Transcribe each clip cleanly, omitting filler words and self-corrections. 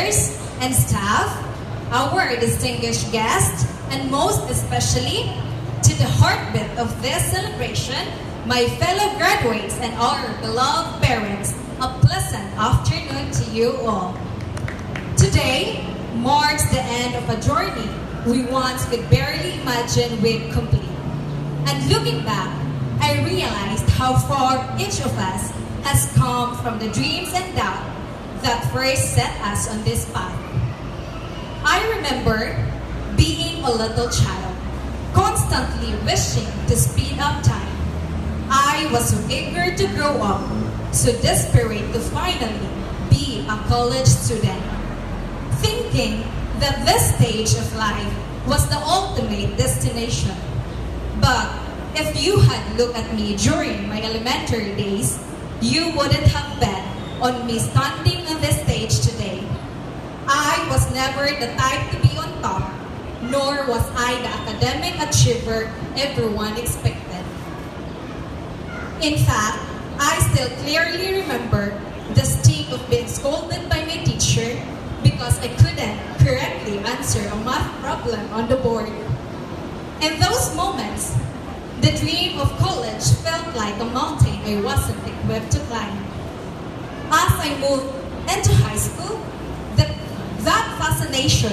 teachers and staff, our distinguished guests, and most especially to the heartbeat of this celebration, my fellow graduates and our beloved parents, a pleasant afternoon to you all. Today marks the end of a journey we once could barely imagine we'd complete. And looking back, I realized how far each of us has come from the dreams and doubt that first set us on this path. I remember being a little child, constantly wishing to speed up time. I was so eager to grow up, so desperate to finally be a college student, thinking that this stage of life was the ultimate destination. But if you had looked at me during my elementary days, you wouldn't have bet on me standing on this stage today. I was never the type to be on top, nor was I the academic achiever everyone expected. In fact, I still clearly remember the sting of being scolded by my teacher because I couldn't correctly answer a math problem on the board. In those moments, the dream of college felt like a mountain I wasn't equipped to climb. As I moved into high school, that fascination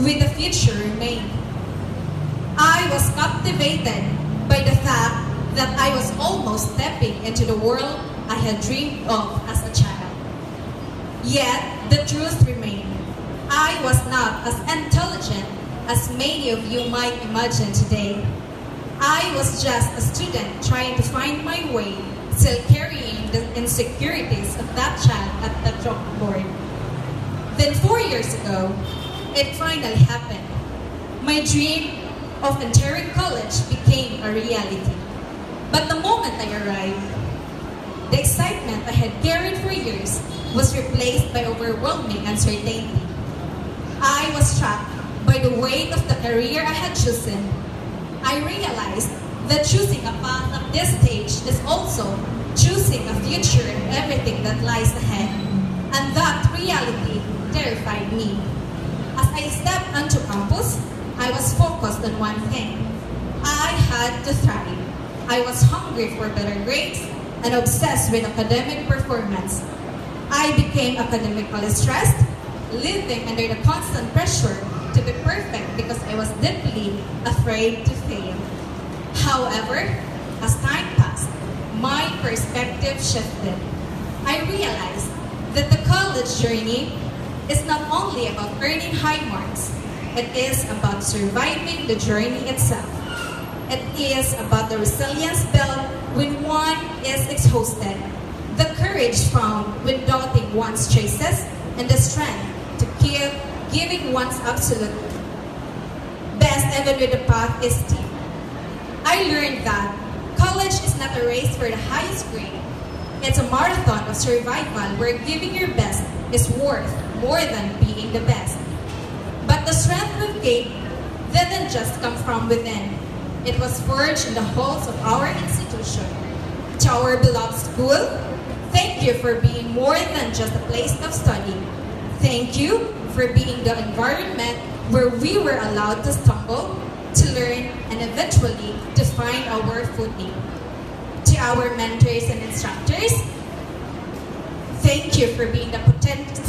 with the future remained. I was captivated by the fact that I was almost stepping into the world I had dreamed of as a child. Yet, the truth remained. I was not as intelligent as many of you might imagine today. I was just a student trying to find my way, still carrying the insecurities of that child at the chalkboard. Then 4 years ago, it finally happened. My dream of entering college became a reality. But the moment I arrived, the excitement I had carried for years was replaced by overwhelming uncertainty. I was struck by the weight of the career I had chosen. I realized that choosing a path at this stage is also choosing a future and everything that lies ahead. And that reality terrified me. As I stepped onto campus, I was focused on one thing. I had to thrive. I was hungry for better grades and obsessed with academic performance. I became academically stressed, living under the constant pressure to be perfect because I was deeply afraid to fail. However, as time passed, my perspective shifted. I realized that the college journey is not only about earning high marks, it is about surviving the journey itself. It is about the resilience built when one is exhausted, the courage found when doubting one's choices, and the strength to keep giving one's absolute best even when the path is steep. I learned that college is not a race for the highest grade. It's a marathon of survival where giving your best is worth more than being the best. But the strength we gained didn't just come from within. It was forged in the halls of our institution. To our beloved school, thank you for being more than just a place of study. Thank you for being the environment where we were allowed to stumble, to learn, and eventually to find our footing. To our mentors and instructors, thank you for being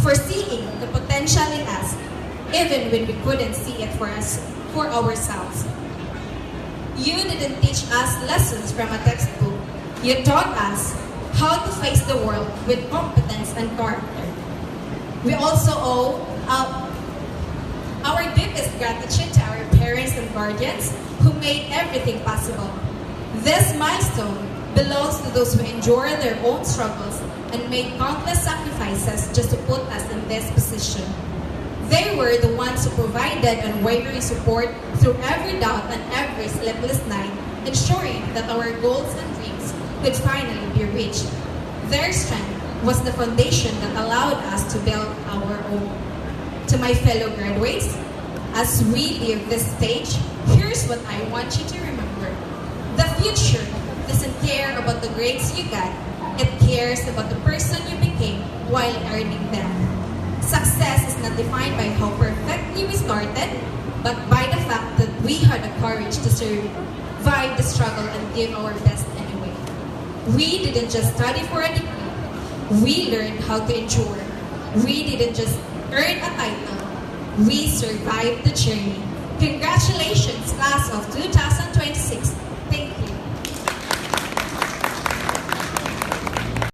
for seeing the potential in us, even when we couldn't see it for ourselves. You didn't teach us lessons from a textbook. You taught us how to face the world with competence and character. We also owe our deepest gratitude to our parents and guardians who made everything possible. This milestone belongs to those who endured their own struggles and made countless sacrifices just to put us in this position. They were the ones who provided unwavering support through every doubt and every sleepless night, ensuring that our goals and dreams could finally be reached. Their strength was the foundation that allowed us to build our own. To my fellow graduates, as we leave this stage, here's what I want you to remember. The future doesn't care about the grades you got. It cares about the person you became while earning them. Success is not defined by how perfectly we started, but by the fact that we had the courage to survive the struggle and give our best anyway. We didn't just study for a degree, we learned how to endure. We didn't just earn a title, we survived the journey. Congratulations!